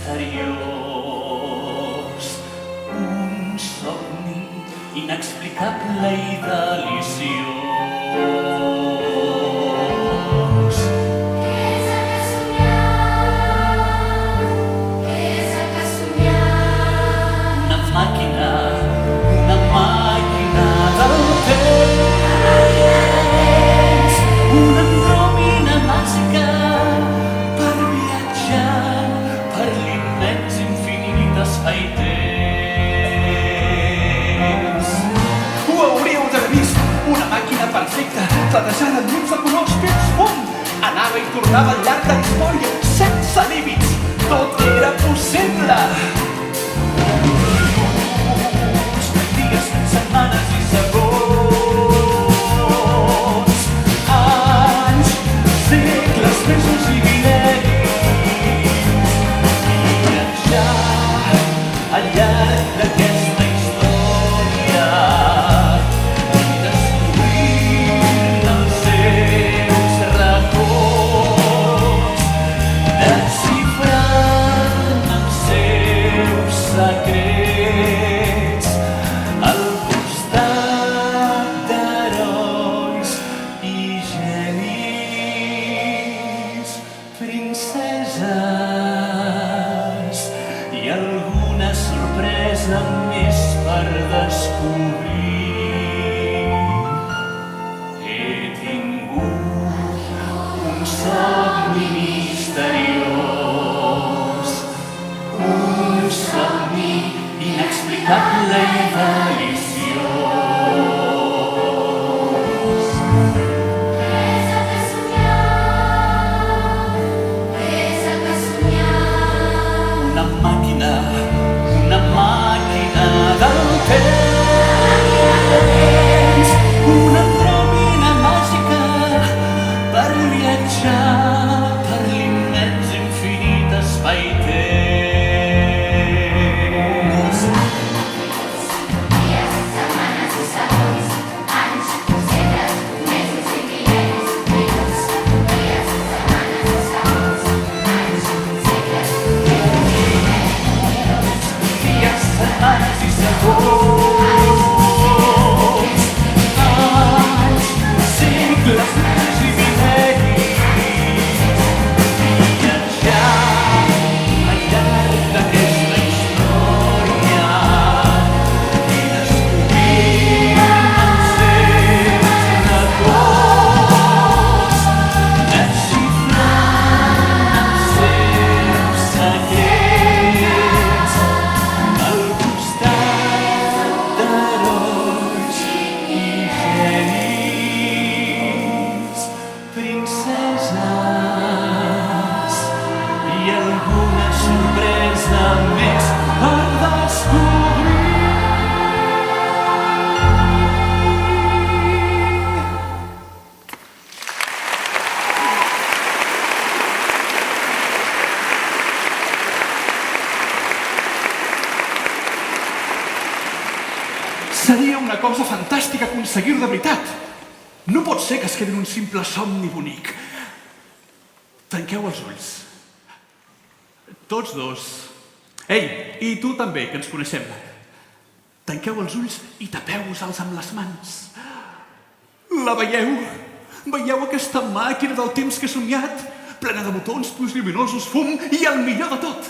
misteriós, un somni inexplicable i deliciós. Què és el que somiam? Què és el que somiam? Una màquina del temps, una andròmina màgica per viatjar per l'immens infinit espai-temps. Ho hauríeu d'haver vist, una màquina perfecta, platejada enmig de colors fins fum. Anava i tornava al llarg de la història, sense límits. Tot era possible. Dies, setmanes i segons, anys, segles, mesos i mil·lennis, viatjar al llarg d'aquesta història i descobrir els seus racons, desxifrant els seus secrets al costat d'herois i genis, princeses i alguna sorpresa més per descobrir. He tingut un somni misteriós, un somni inexplicable i deliciós. Què és el que somiam? Què és el que somiam? Una màquina del temps, una andròmina màgica per viatjar per l'immens infinit espai-temps. Dies, setmanes i segons, anys, segles, mesos i mil·lennis, minuts. Dies, setmanes i segons, anys, segles, mesos i mil·lennis, minuts. Dies, setmanes i segons, anys, segles, mesos i mil·lennis, viatjar al llarg d'aquesta història i descobrir els seus racons, desxifrant els seus secrets al costat d'herois i genis, princeses i alguna sorpresa més per descobrir. Seria una cosa fantàstica aconseguir-ho de veritat. No pot ser que es quedi en un simple somni bonic. Tanqueu els ulls. Tots dos. Ei, i tu també, que ens coneixem. Tanqueu els ulls i tapeu-vos-els amb les mans. La veieu? Veieu aquesta màquina del temps que he somiat? Plena de botons, punts lluminosos, fum i el millor de tot.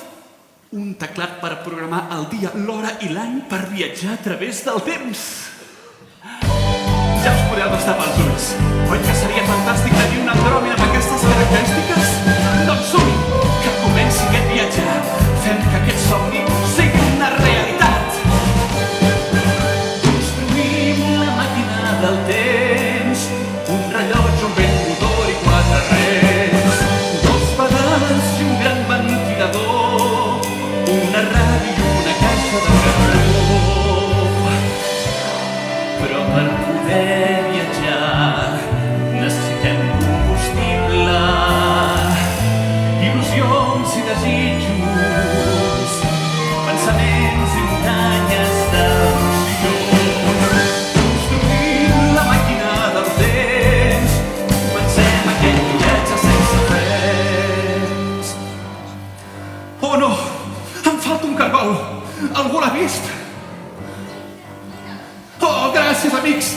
Un teclat per programar el dia, l'hora i l'any per viatjar a través del temps. Ja us podeu destapar els ulls. Oi que seria fantàstic tenir una andròmina amb aquestes característiques? Doncs som-hi, que comenci aquest viatge. Fem que aquest somni sigui una realitat. Construïm la màquina del temps, un rellotge, un vent motor i 4 rems, 2 pedals i un gran ventilador, una ràdio i una caixa de carbó. Però per poder viatjar necessitem combustible, il·lusions i desitjos falta un cargol. Algú l'ha vist? Oh, gràcies, amics.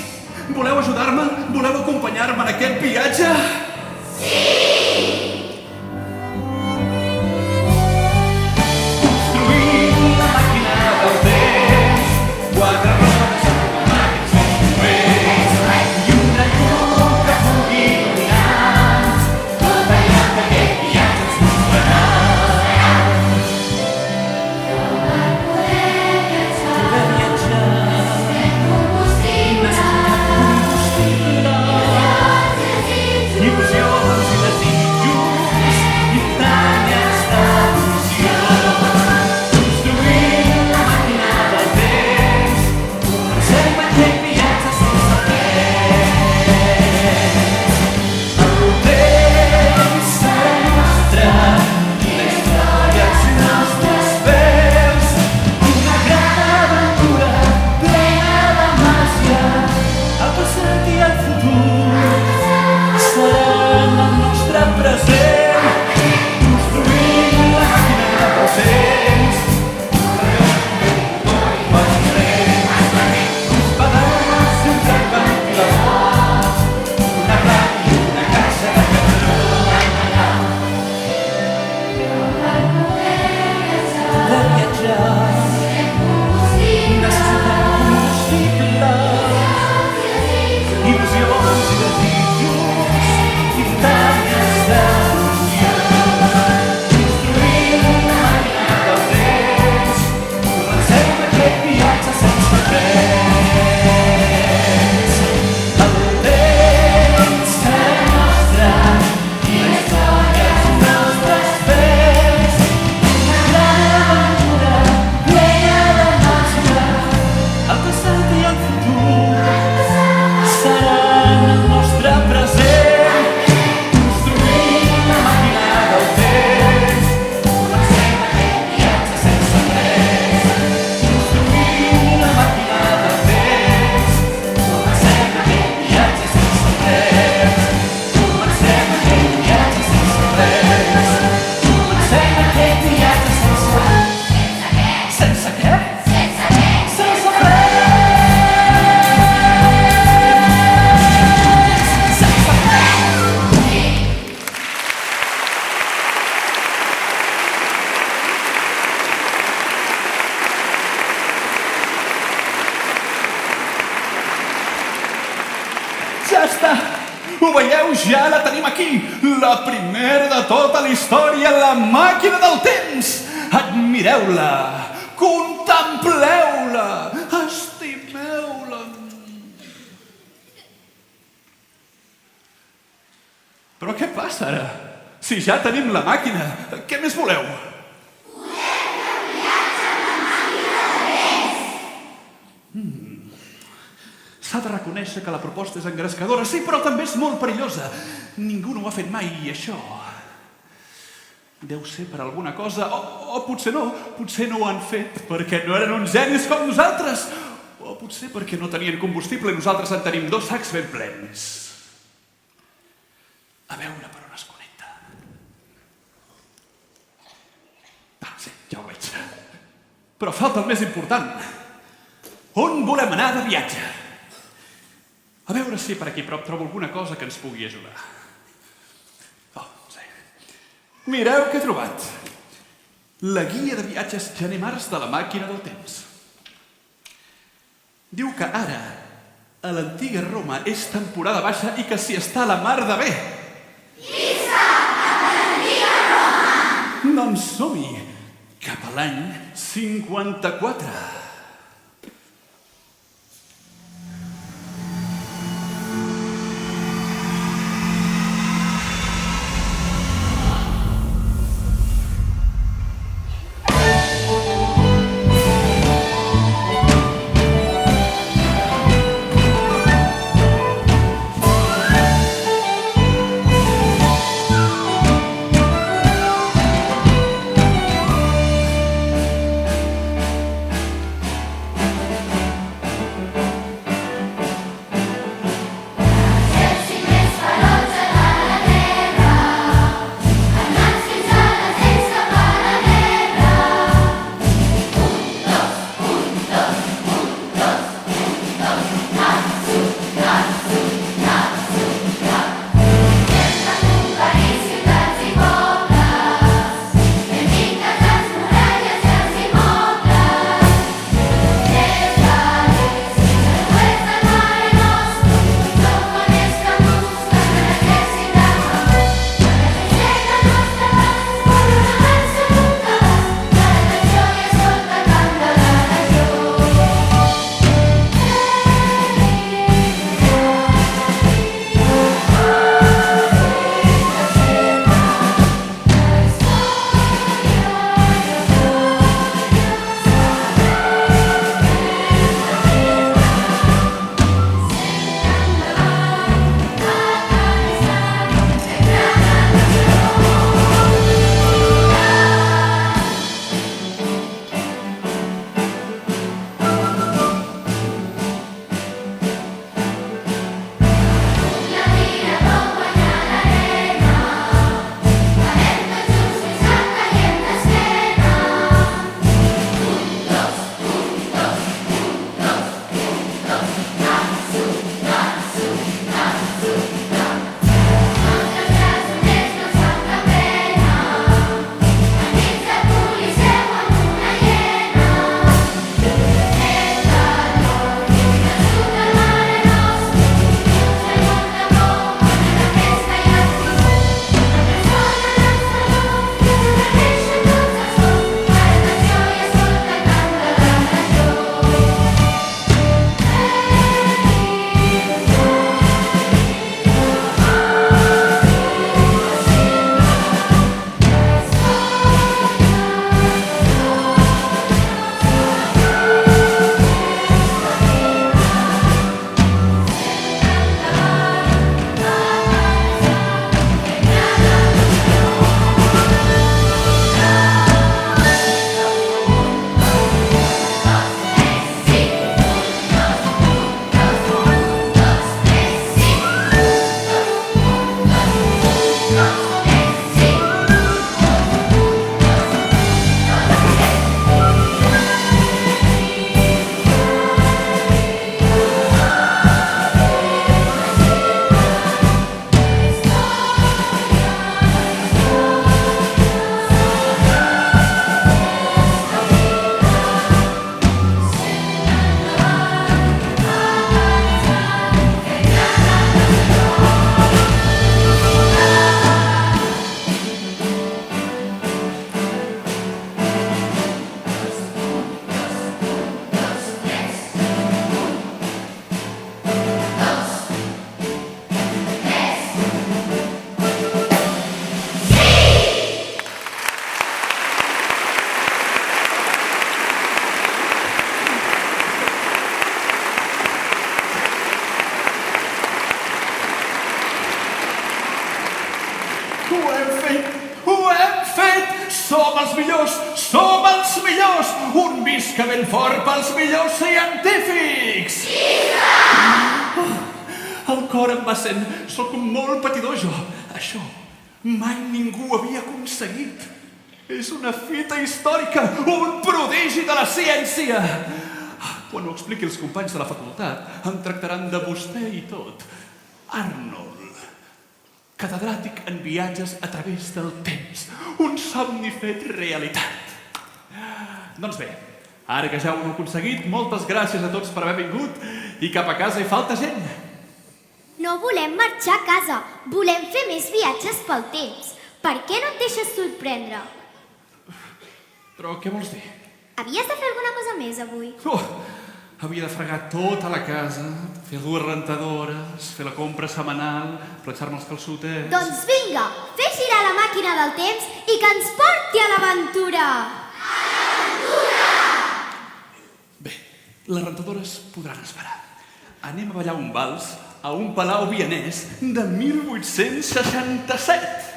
Voleu ajudar-me? Voleu acompanyar-me en aquest viatge? Construïm la màquina del temps, quatre rodes automàtics instruments i un rellotge que pugui dominar tot allò que aquest viatge ens mostrarà. Poder viatjar il·lusions i desitjos i tanyes d'emoció. Construïm la màquina del temps, comencem aquest viatge sense temps. El temps serà nostre i la història els nostres peus. Una gran aventura plena de màgia, el passat i el futur seran el nostre present. Construïm la màquina del temps, uns pedals i un gran ventilador, una ràdio i una caixa de cartró. Per viatjar necessitem combustible, il·lusions i desitjos i tanyes d'emoció. Construïm la màquina del temps, comencem aquest viatge sense temps. El temps serà nostre i la història els nostres peus. Una gran aventura plena de màgia, el passat i el futur seran el nostre present. Construïm la màquina del temps, comencem aquest viatge sense res. Construïm la màquina del temps, comencem aquest viatge sense res. Comencem aquest viatge sense res. Comencem aquest viatge sense res. Sense què? Sense res. Ja està! Ho veieu? Ja la tenim aquí! La primera de tota la història, la màquina del temps! Admireu-la! Contempleu-la! Estimeu-la! Però què passa ara? Si ja tenim la màquina, què més voleu? S'ha de reconèixer que la proposta és engrescadora, sí, però també és molt perillosa. Ningú no ho ha fet mai, i això deu ser per alguna cosa, o potser no ho han fet perquè no eren uns genis com nosaltres, o potser perquè no tenien combustible i nosaltres en tenim 2 sacs ben plens. A veure per on es connecta. Ah, sí, ja ho veig. Però falta el més important. On volem anar de viatge? A veure si per aquí prop trobo alguna cosa que ens pugui ajudar. Oh, sí. Mireu què he trobat. La guia de viatges Genemars de la màquina del temps. Diu que ara, a l'antiga Roma, és temporada baixa i que s'hi està la mar de bé. Qui sap a l'antiga Roma? Doncs som-hi, cap a l'any 54. els millors! Som els millors! Un visca ben fort pels millors científics! El cor em va sent... Soc molt patidor, jo. Això mai ningú havia aconseguit. És una fita històrica, un prodigi de la ciència. Quan ho expliqui els companys de la facultat, em tractaran de vostè i tot. Arnold, catedràtic en viatges a través del temps. Un somni fet realitat. Doncs bé, ara que ja ho heu aconseguit, moltes gràcies a tots per haver vingut i cap a casa hi falta gent. No volem marxar a casa, volem fer més viatges pel temps. Per què no et deixes sorprendre? Però què vols dir? Havies de fer alguna cosa més avui? Havia de fregar tota la casa, fer 2 rentadores, fer la compra setmanal, planxar-me els calçotets... Doncs vinga, fes girar la màquina del temps i que ens porti a l'aventura! Bé, les rentadores podran esperar. Anem a ballar un vals a un palau vienès de 1867.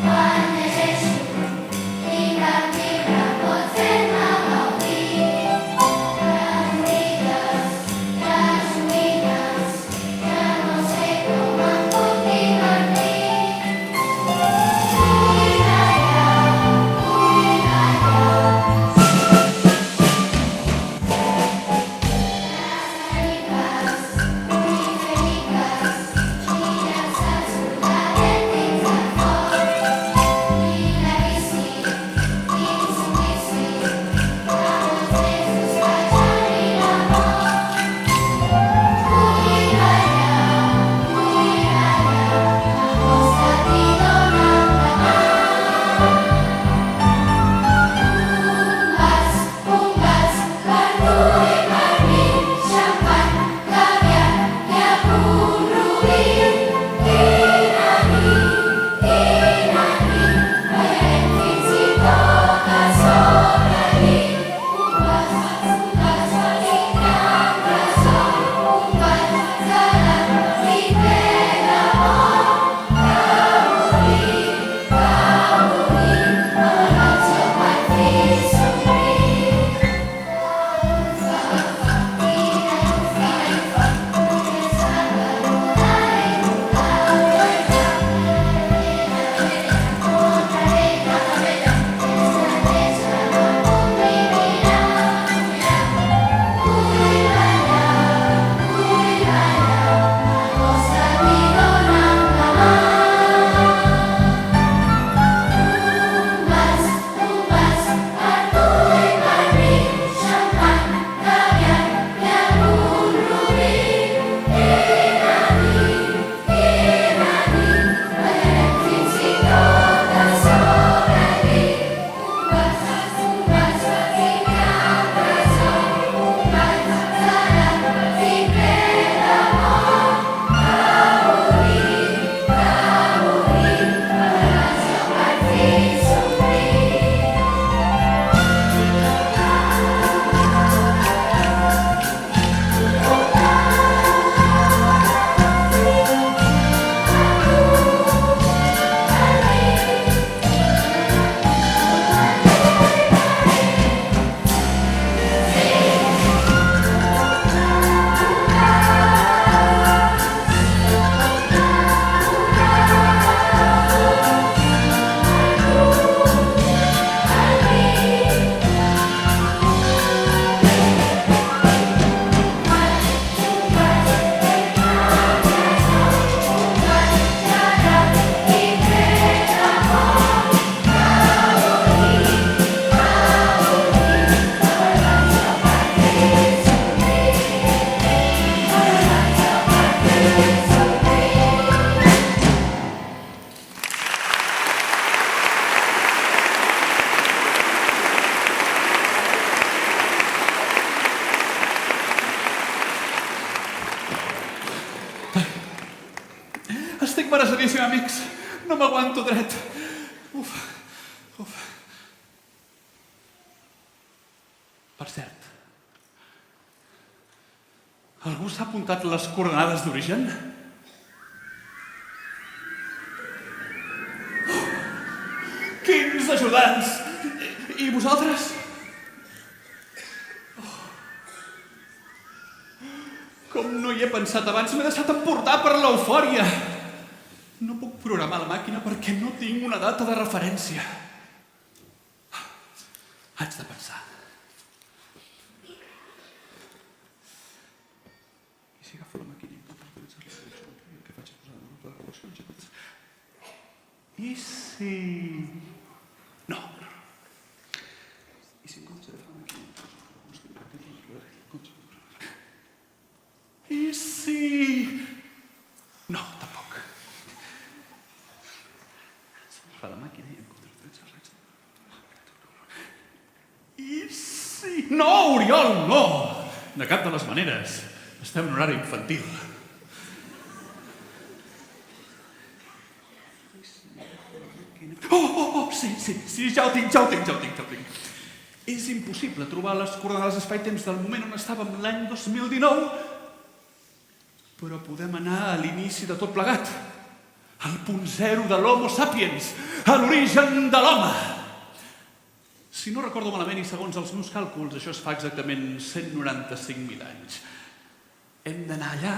Quan llegeixo, tinc el llibre, pots fer-me Estic merasadíssim, amics. No m'aguanto dret. Uf. Per cert, algú s'ha apuntat les coordenades d'origen? Quins ajudants! I vosaltres? Com no hi he pensat abans, m'he deixat emportar per l'eufòria. No puc programar la màquina perquè no tinc una data de referència. Haig de pensar. I si agafo la màquina i intento utilitzar-la, el que faig és posar una nota de relacions. I si... No. I si en comptes d'agafar la màquina... I si... No, tampoc. Fa la màquina i en comptes d'utilitzar-la... I si... No, Oriol, no! De cap de les maneres. Estem en horari infantil. Sí, ja ho tinc. És impossible trobar les coordenades espai-temps del moment on estàvem l'any 2019, però podem anar a l'inici de tot plegat, al punt zero de l'Homo sapiens, a l'origen de l'home. Si no recordo malament i segons els meus càlculs, això es fa exactament 195.000 anys. Hem d'anar allà,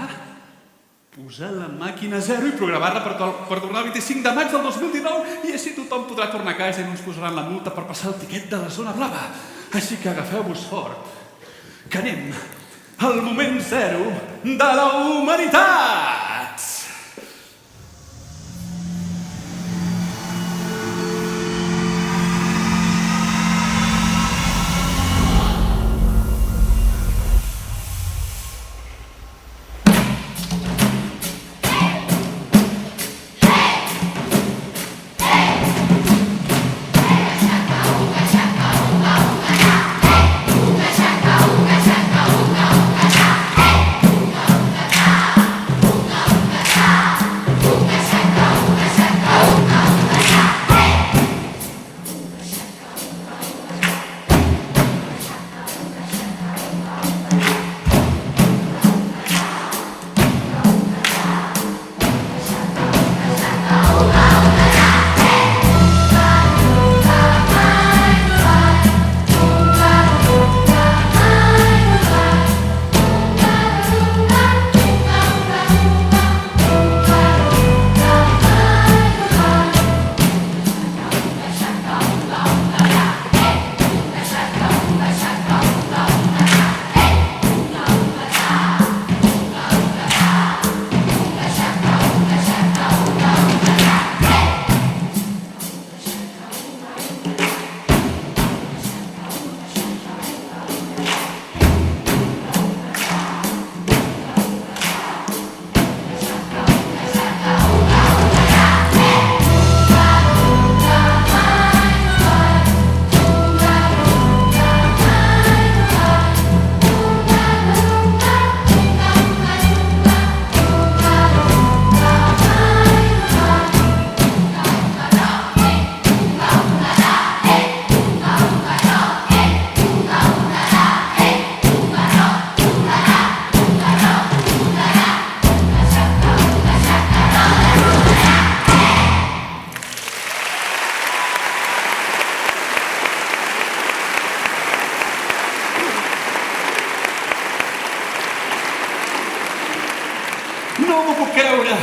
posar la màquina a zero i programar-la per tornar el 25 de maig del 2019 i així tothom podrà tornar a casa i no ens posaran la multa per passar el tiquet de la zona blava. Així que agafeu-vos fort, que anem al moment zero de la humanitat! No m'ho puc creure!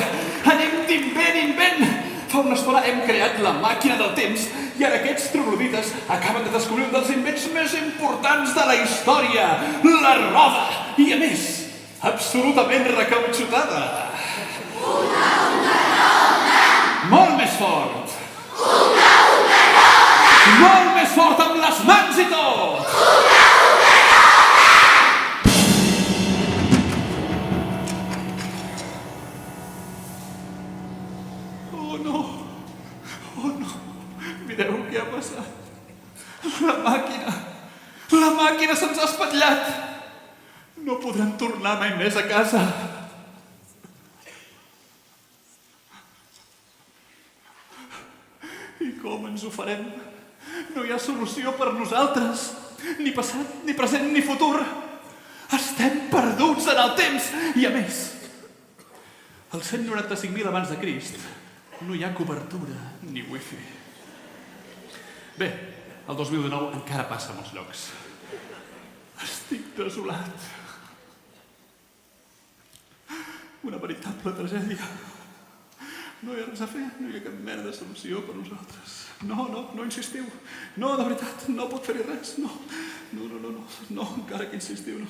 Anem d'invent! Fa una estona hem creat la màquina del temps i ara aquests troglodites acaben de descobrir un dels invents més importants de la història, la roda! I a més, absolutament recautxutada! Una roda! Molt més fort! Una roda! Molt més fort amb les mans i tot! Una roda! Oh no! Mireu què ha passat! La màquina se'ns ha espatllat! No podrem tornar mai més a casa! Com ens ho farem? No hi ha solució per nosaltres. Ni passat, ni present, ni futur. Estem perduts en el temps. I a més, al 195.000 abans de Crist no hi ha cobertura ni wifi. Bé, el 2019 encara passa a molts llocs. Estic desolat. Una veritable tragèdia. No hi ha res a fer, no hi ha cap mena de solució per nosaltres. No insistiu. No, de veritat, no pot fer-hi res. No, encara que insistiu, no.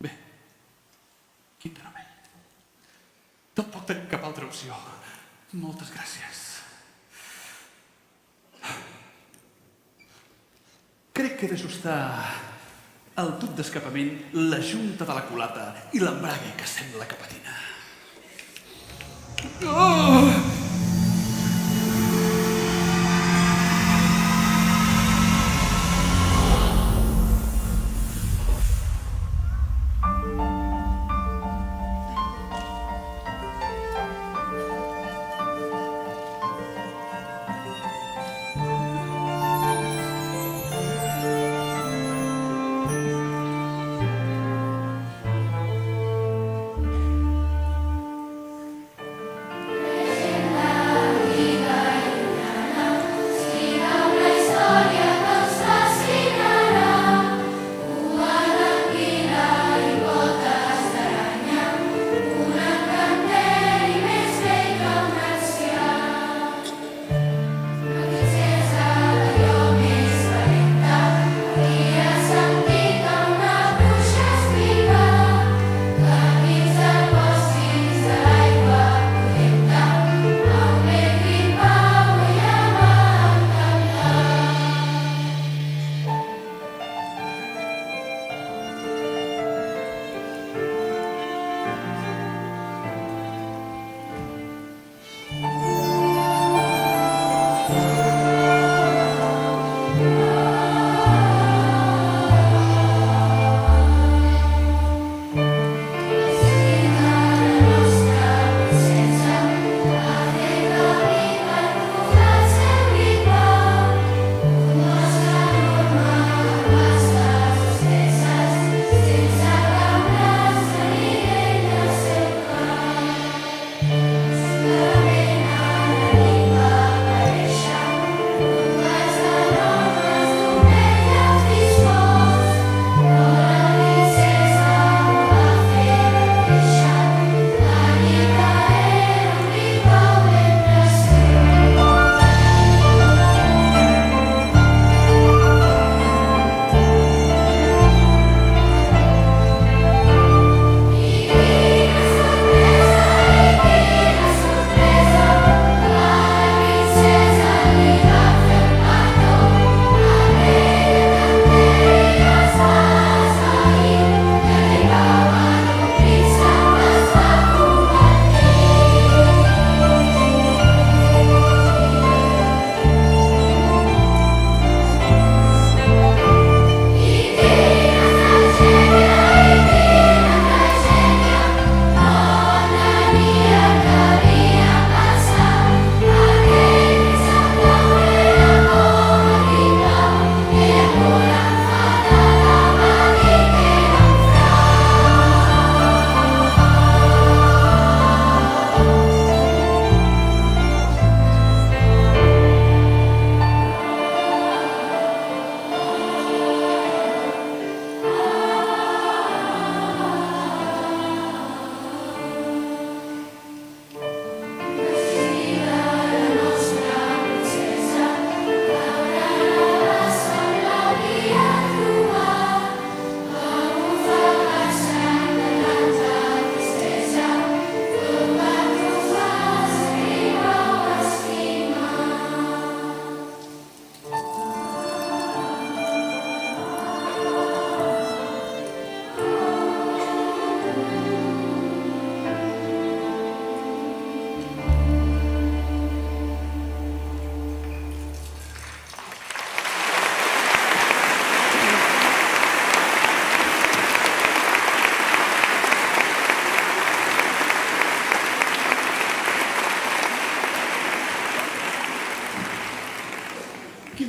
Bé, quin remei. Tampoc tenim cap altra opció. Moltes gràcies. Crec que he d'ajustar el tub d'escapament, la junta de la culata i l'embrague que sembla que patina.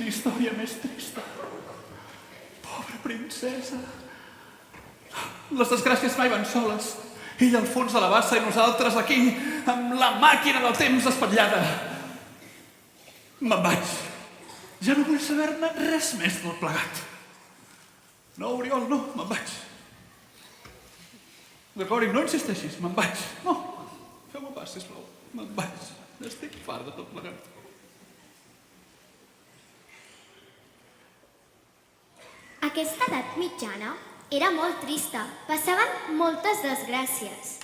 Quina història més trista. Pobra princesa. Les desgràcies mai van soles. Ella al fons de la bassa i nosaltres aquí, amb la màquina del temps espatllada. Me'n vaig. Ja no vull saber-ne res més del plegat. No, Oriol, no, me'n vaig. D'acord, i no insisteixis, me'n vaig. No, feu-me pas, sisplau. Me'n vaig. Estic fart de tot plegat. Aquesta edat mitjana era molt trista. Passaven moltes desgràcies.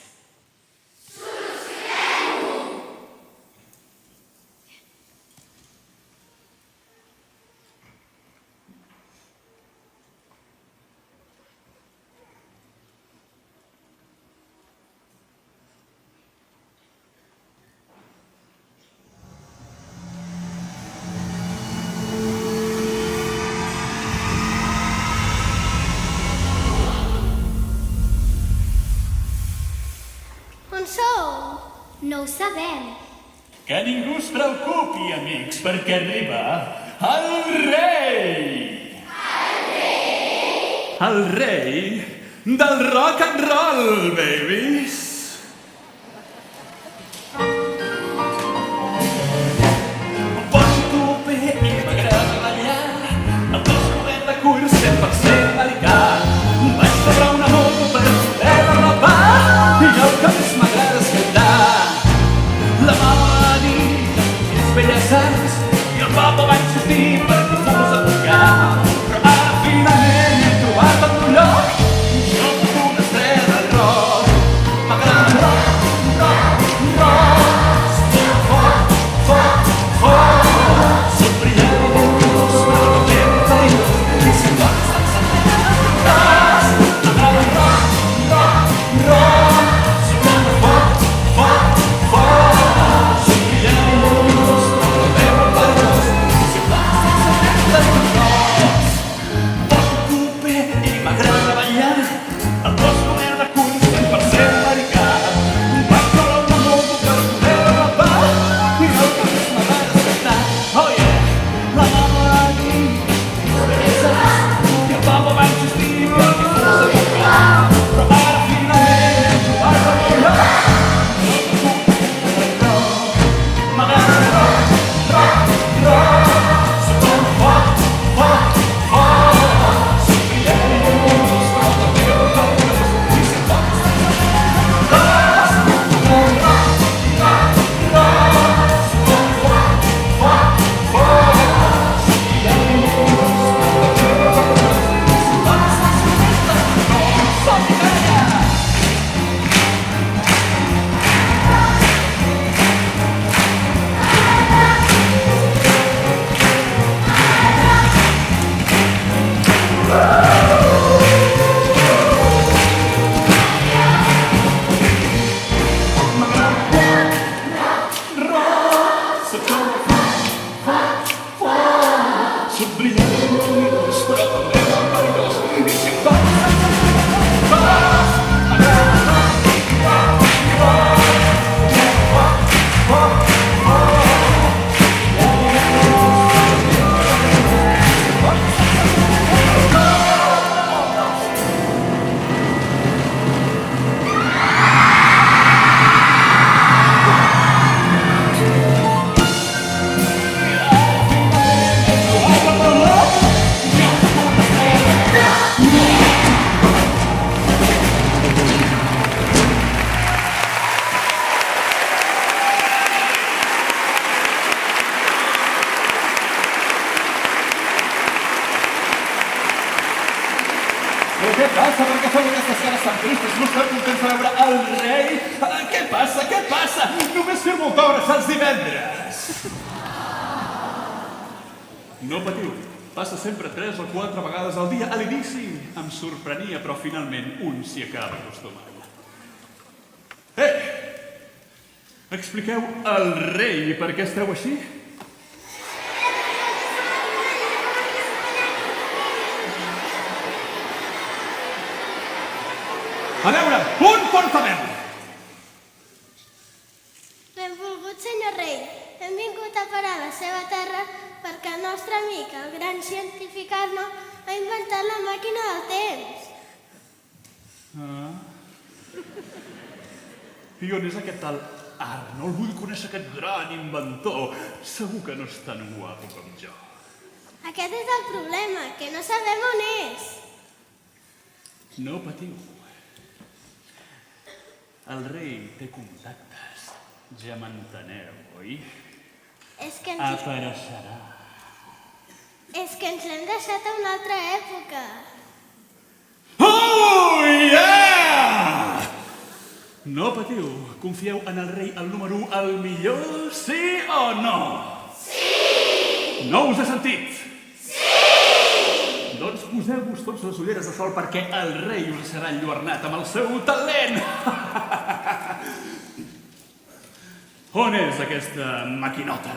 On sou? No ho sabem. Que ningú es preocupi, amics, perquè arriba el rei! El rei del rock and roll, babies! Em poso bé i m'agrada ballar, el cos de cuir 100% americà. Vaig sobre una moto per poder derrapar i el que més m'agrada és cantar. La mama va dir que és belles arts i el papa va insistir perquè fos a tocar. Però ara finalment he trobat el meu lloc i som una estrella del rock. M'agrada el rock, rock, rock. Soc fort, fort, fort. Soc brillant i lentós, però no perillós. I si vols t'ensenyaràs. M'agrada el rock, rock, rock. Soc home fort, fort, fort. Soc brillant i lentós, però no perillós. I si vols t'ensenyaràs. Poso cupé i m'agrada ballar. El cos cobert de cuir 100% americà. Vaig sobre una moto per poder derrapar i el que més m'agrada és cantar. Oh yeah! La mama va dir que és belles arts i el papa va insistir perquè fos a tocar. Però ara finalment he trobat el meu lloc. M'agrada el rock, rock, rock. Soc home fort, fort, fort. Soc brillant i lentós, però també perillós. I si vols t'ensenyaràs. M'agrada el rock, rock, rock. Soc home fort, fort, fort. Soc brillant i lentós, però també perillós. I si vols t'ensenyaràs. Som Italia! Soc home fort, fort. Soc brillant i lentós, però també perillós. I si vols t'ensenyaràs. M'agrada el rock, rock, rock. Fort, fort, fort. Brillant i lentós, però també perillós. I si vols t'ensenyaràs. Però què passa? Per què feu aquestes cares tan tristes? No esteu contents de veure el rei? Què passa? Què passa? Només firmo autògrafs els divendres. No patiu. Passa sempre 3 o 4 vegades al dia. A l'inici em sorprenia, però finalment un s'hi acaba acostumant. Expliqueu al rei per què esteu així? A veure, un portaveu! Benvolgut senyor rei, hem vingut vingut a parar a la seva terra perquè el nostre amic, el gran científic Arnold, ha inventat la màquina del temps. I on és aquest tal Arnold? Vull conèixer aquest gran inventor. Segur que no és tan guapo com jo. Aquest és el problema, que no sabem on és. No patiu. El rei té contactes. Ja m'enteneu, oi? És que Apareixerà. ens l'hem deixat a una altra època. Oh, yeah! No patiu. Confieu en el rei, el número 1, el millor, sí o no? Sí! No us he sentit? Doncs poseu-vos tots les ulleres de sol perquè el rei us serà enlluernat amb el seu talent. On és aquesta maquinota?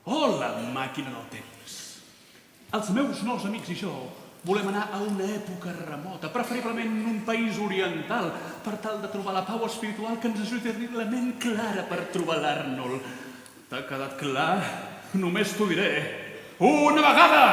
Hola, màquina del temps. Els meus nous amics i jo volem anar a una època remota, preferiblement en un país oriental, per tal de trobar la pau espiritual que ens ajudi a tenir la ment clara per trobar l'Arnold. T'ha quedat clar? Només t'ho diré. Una vegada!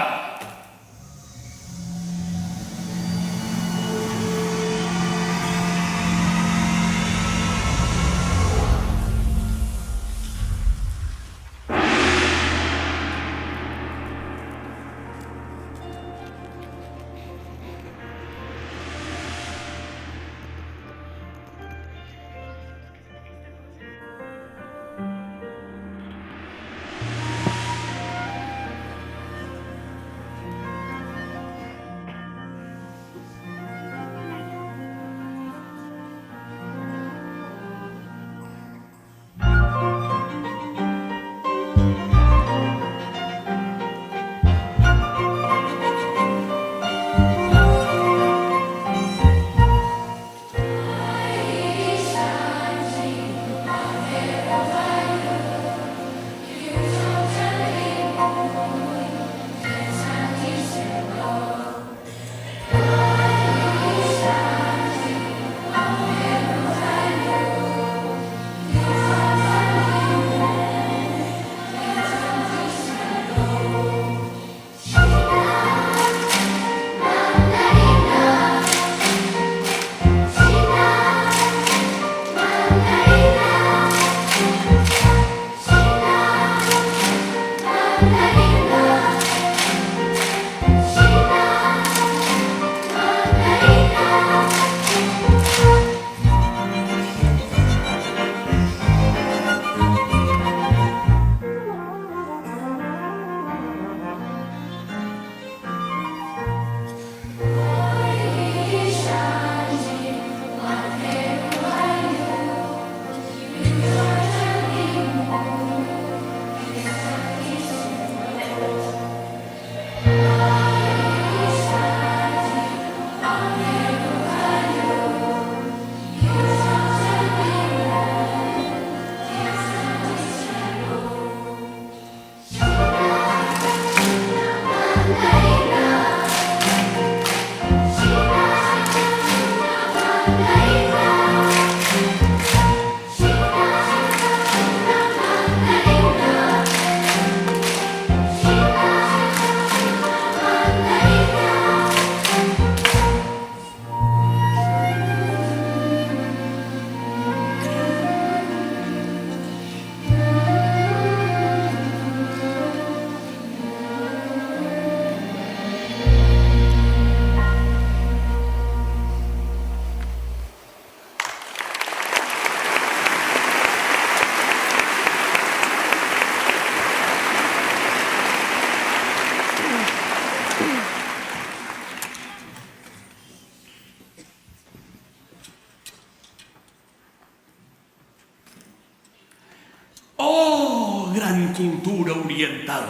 gran cultura oriental,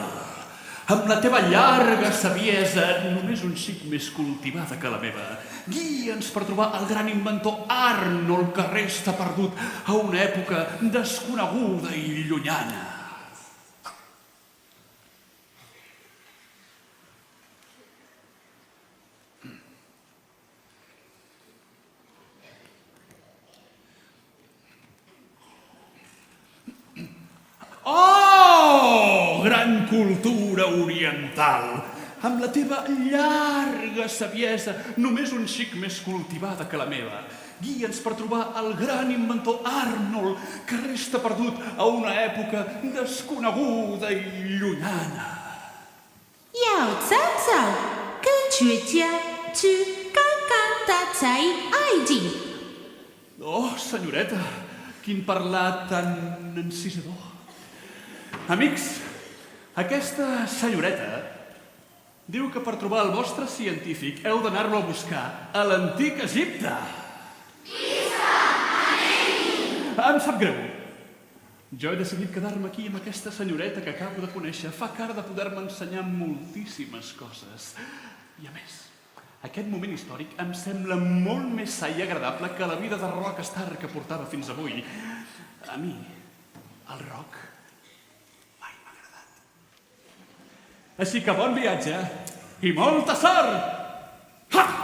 amb la teva llarga saviesa, només un xic més cultivada que la meva. Guia'ns per trobar el gran inventor Arnold, que resta perdut a una època desconeguda i llunyana. Oh, gran cultura oriental! Amb la teva llarga saviesa, només un xic més cultivada que la meva. Guia'ns per trobar el gran inventor Arnold, que resta perdut a una època desconeguda i llunyana. 要早早跟学家去刚刚的在爱情。 Oh, senyoreta, quin parlar tan encisador. Amics, aquesta senyoreta diu que per trobar el vostre científic heu d'anar-lo a buscar a l'antic Egipte. Em sap greu. Jo he decidit quedar-me aquí amb aquesta senyoreta que acabo de conèixer. Fa cara de poder-me ensenyar moltíssimes coses. I a més, aquest moment històric em sembla molt més sa i agradable que la vida de rockstar que portava fins avui. A mi, el rock mai m'ha agradat. Així que bon viatge i molta sort! Ha!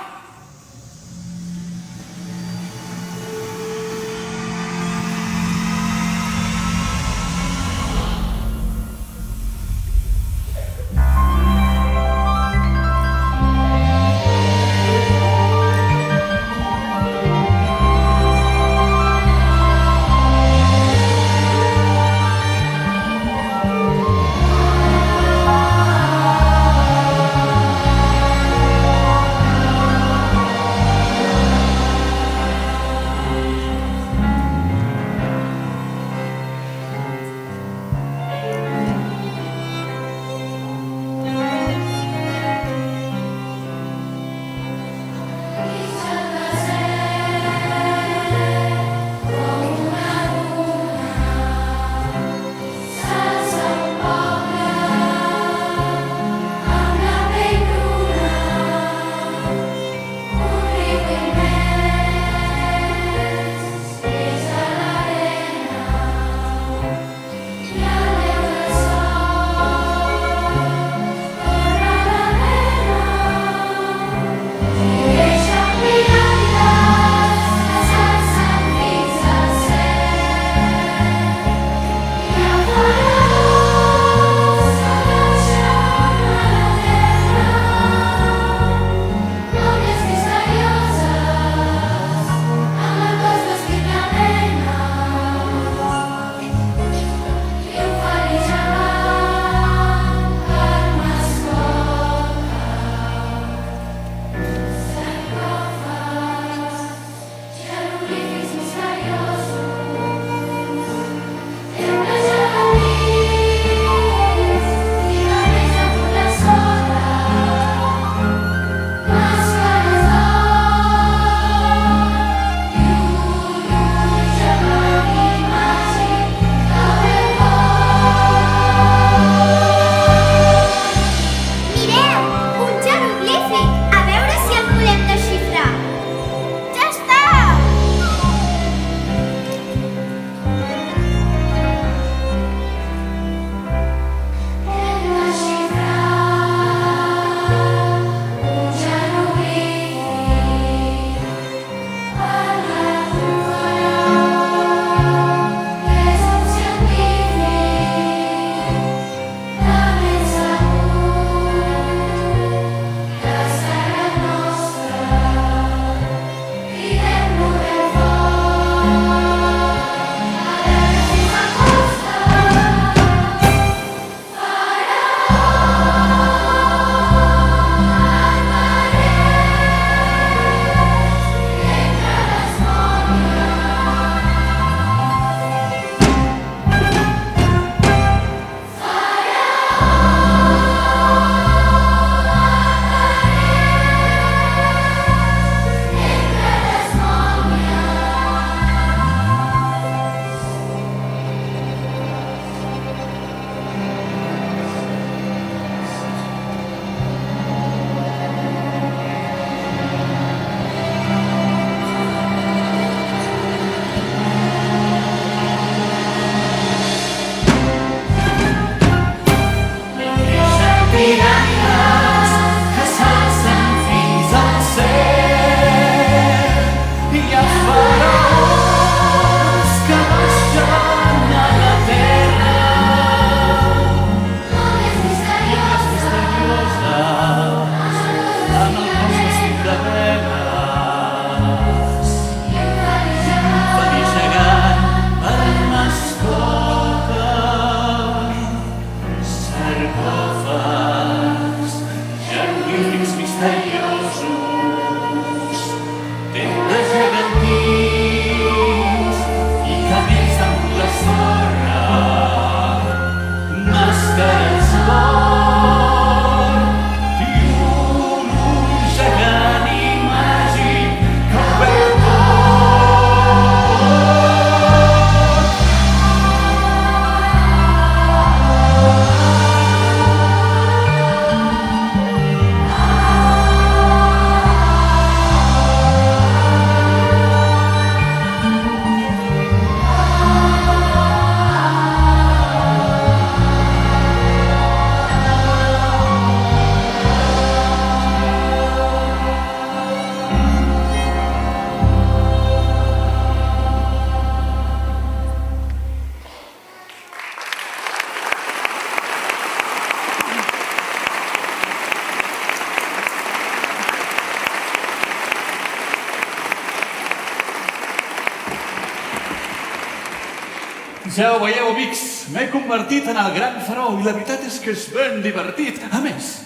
Ja ho veieu, amics, m'he convertit en el gran faraó i la veritat és que és ben divertit. A més,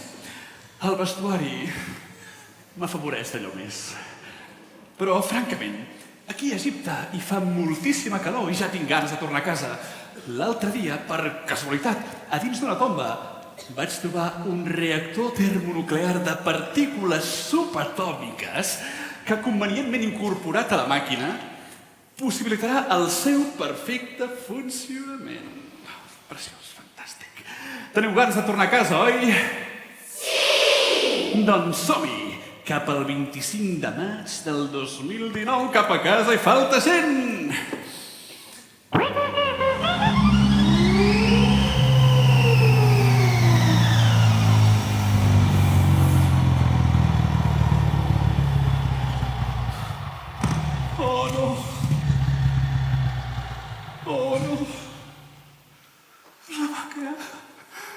el vestuari m'afavoreix d'allò més. Però, francament, aquí a Egipte hi fa moltíssima calor i ja tinc ganes de tornar a casa. L'altre dia, per casualitat, a dins d'una tomba, vaig trobar un reactor termonuclear de partícules subatòmiques que, convenientment incorporat a la màquina, possibilitarà el seu perfecte funcionament. Preciós, fantàstic. Teniu ganes de tornar a casa, oi? Sí! Doncs som-hi! Cap al 25 de maig del 2019, cap a casa i falta gent! Oh, no! Oh, no! La màquina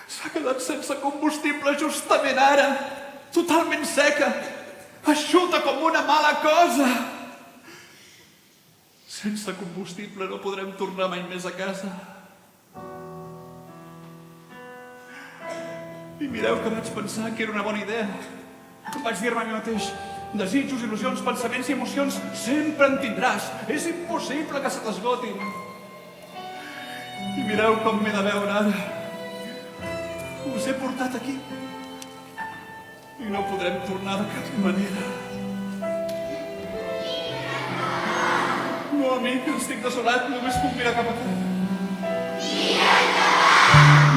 s'ha quedat sense combustible justament ara. Totalment seca. Eixuta com una mala cosa. Sense combustible no podrem tornar mai més a casa. I mireu que vaig pensar que era una bona idea. Vaig dir-me a mi mateix: desitjos, il·lusions, pensaments i emocions sempre en tindràs. És impossible que se t'esgotin. I mireu com m'he de veure ara. Us he portat aquí. I no podrem tornar de cap manera. No, amic, estic desolat. Només puc mirar cap a casa.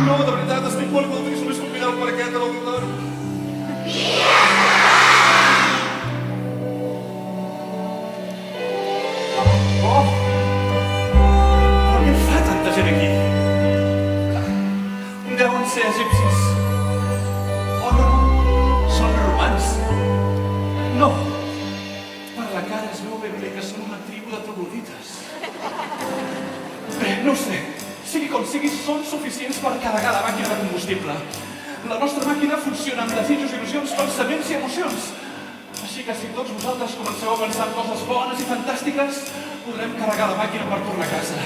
No, de veritat, estic molt trist. Només puc mirar el parquet de l'auditori. Oh! Per què fa tanta gent aquí? Deuen ser egipcis. Oh, no, són romans. No, per la cara es veu ben bé que són una tribu de troglodites. Bé, no ho sé. Sigui com sigui, són suficients per carregar la màquina de combustible. La nostra màquina funciona amb desitjos, il·lusions, pensaments i emocions. Així que si tots vosaltres comenceu a pensar en coses bones i fantàstiques, podrem carregar la màquina per tornar a casa.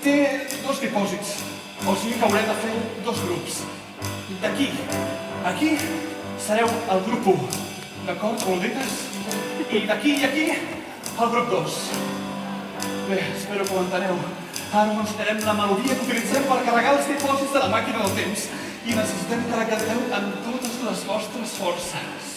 Té 2 dipòsits, o sigui que haurem de fer 2 grups. D'aquí, aquí, sereu el grup 1, d'acord, troglodites? I d'aquí i aquí, el grup 2. Bé, espero que ho enteneu. Ara us ensenyarem la melodia que utilitzem per carregar els dipòsits de la màquina del temps i necessitem que la canteu amb totes les vostres forces.